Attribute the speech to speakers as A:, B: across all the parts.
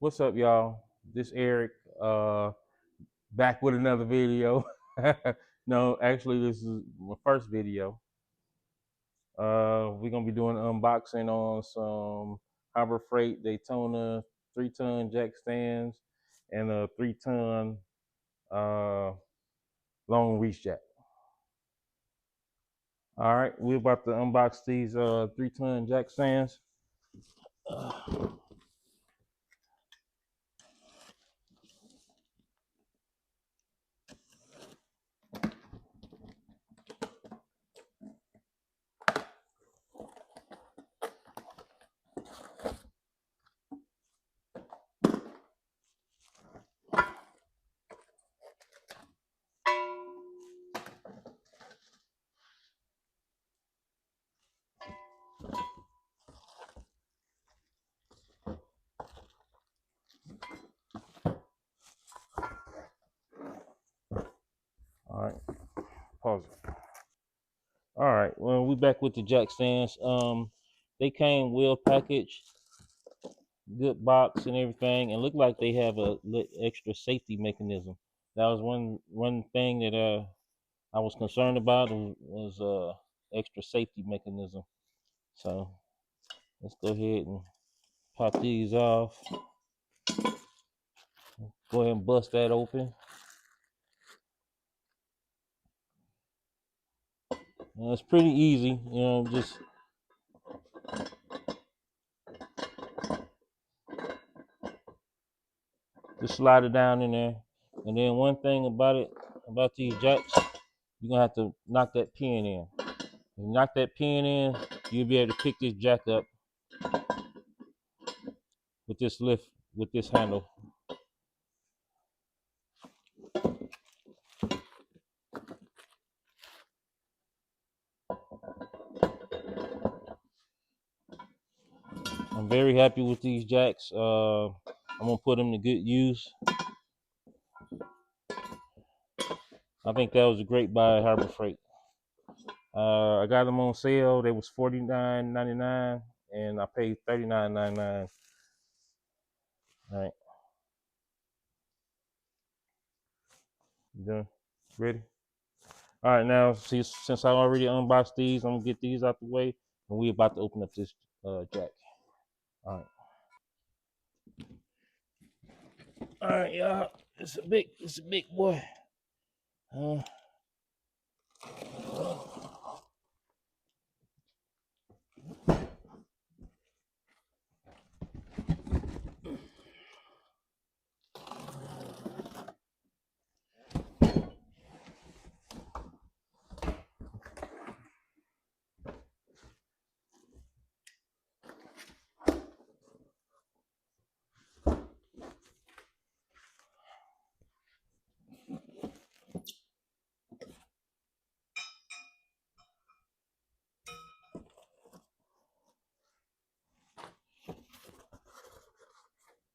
A: What's up, y'all? This Eric, back with another video. No, actually, this is my first video. We're gonna be doing an unboxing on some Harbor Freight Daytona 3-ton jack stands and a 3-ton uh, long reach jack. All right, we're about to unbox these 3-ton jack stands. All right, pause it. All right, well, we back with the jack stands. They came well packaged, good box and everything, and look like they have a extra safety mechanism. That was one thing that I was concerned about was extra safety mechanism. So let's go ahead and pop these off. Go ahead and bust that open. It's pretty easy, just slide it down in there. And then one thing about these jacks, you're gonna have to knock that pin in. If you knock that pin in, you'll be able to pick this jack up with this lift, with this handle. I'm very happy with these jacks. I'm gonna put them to good use. I think that was a great buy at Harbor Freight. I got them on sale. They was $49.99, and I paid $39.99. All right, you done? Ready? All right, now since I already unboxed these, I'm gonna get these out the way, and we about to open up this jack. All right, y'all. It's a big boy. Uh,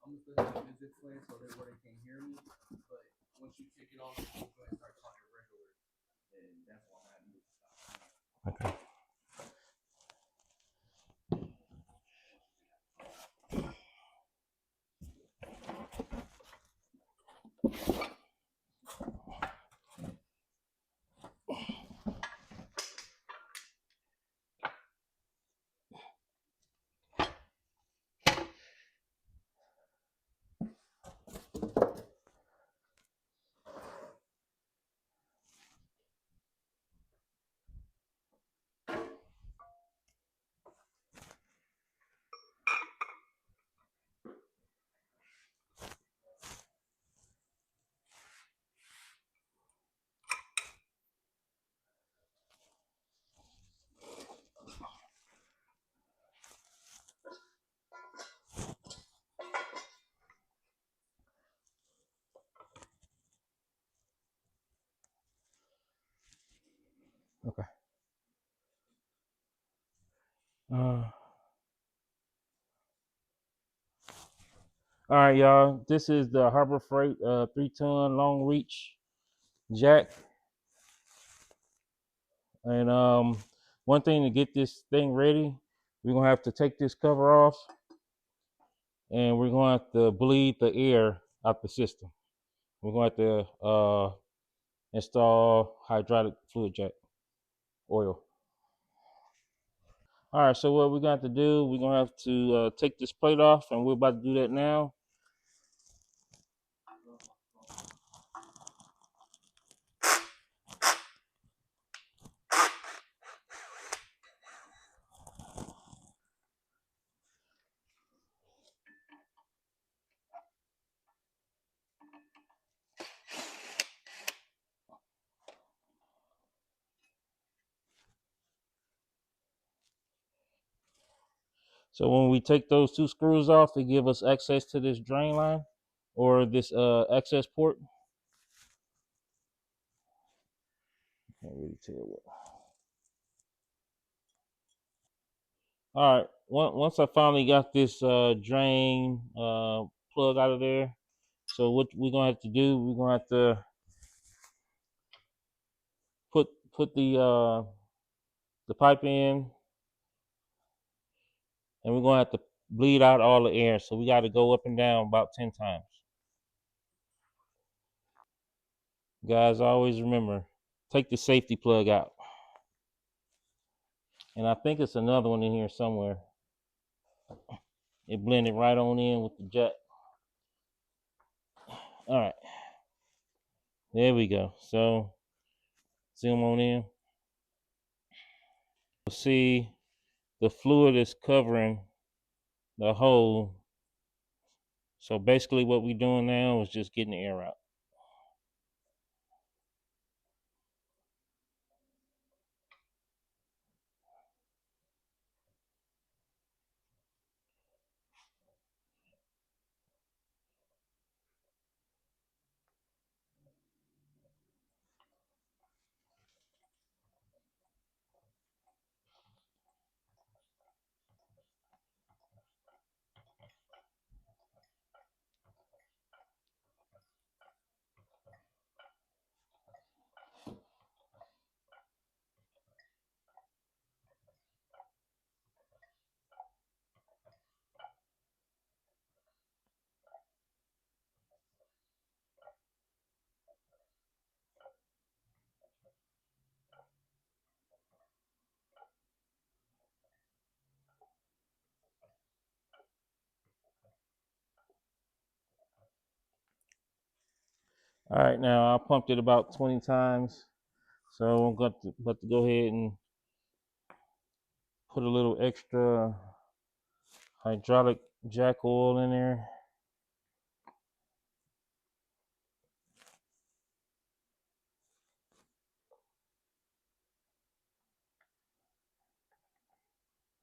A: I'm just gonna visit play so they where they can hear me. But once you take it off, we'll go and start talking regular, and that's all I need to stop. Okay. Okay. All right, y'all. This is the Harbor Freight 3-ton long reach jack. And one thing to get this thing ready, we're gonna have to take this cover off and we're going to have to bleed the air out the system. We're going to have to install hydraulic fluid jack oil. All right, so what we're going to have to do, we're going to have to take this plate off, and we're about to do that now. So when we take those two screws off, they give us access to this drain line or this access port. Can't really tell what. All right. Once I finally got this drain plug out of there, so what we're gonna have to do, we're gonna have to put the pipe in, and we're gonna have to bleed out all the air. So we got to go up and down about 10 times. Guys, always remember, take the safety plug out. And I think it's another one in here somewhere. It blended right on in with the jack. All right, there we go. So zoom on in. You'll see the fluid is covering the hole. So basically what we're doing now is just getting the air out. All right, now I pumped it about 20 times. So I'm about to go ahead and put a little extra hydraulic jack oil in there.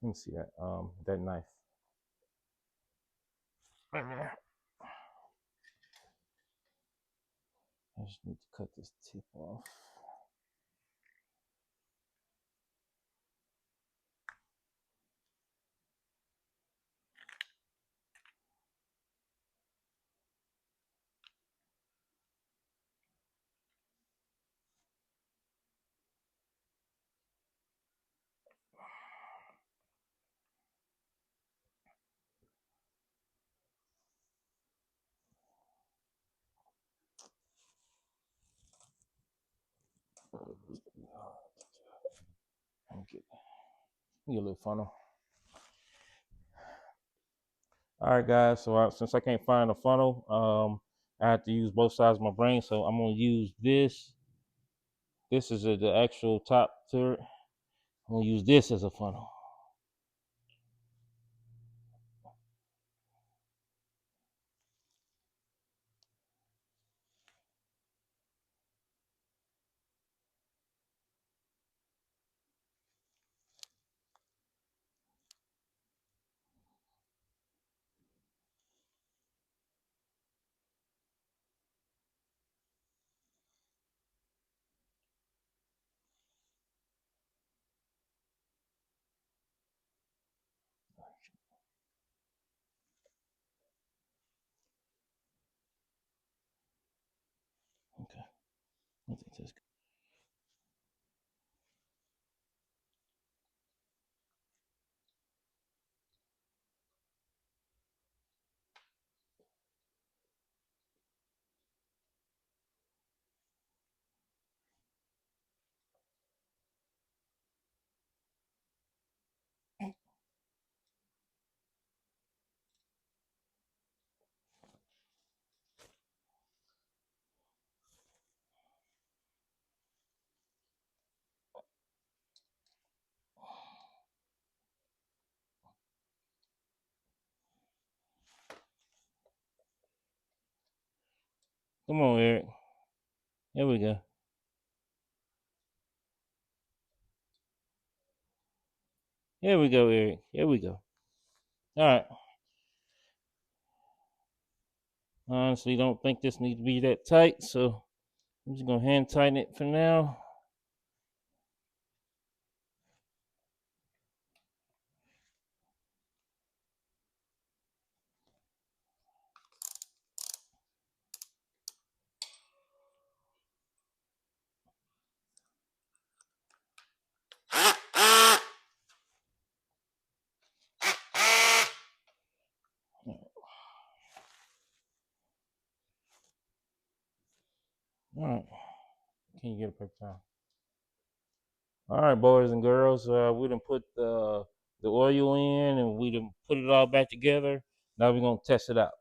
A: Let me see that knife. I just need to cut this tip off. Get a little funnel. All right, guys. So since I can't find a funnel, I have to use both sides of my brain. So I'm gonna use this. This is the actual top to it. I'm gonna use this as a funnel. Okay. I think that's good. Come on, Eric. Here we go. Here we go, Eric. Here we go. All right. Honestly, don't think this needs to be that tight, so I'm just gonna hand tighten it for now. All right. Can you get a paper towel? All right, boys and girls. We done put the oil in, and we done put it all back together. Now we're gonna test it out.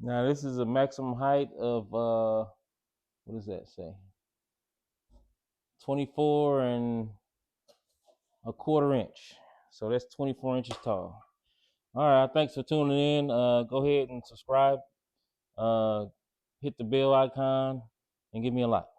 A: Now this is a maximum height of what does that say? 24.25 inches. So that's 24 inches tall. All right, thanks for tuning in. Go ahead and subscribe. Uh, hit the bell icon and give me a like.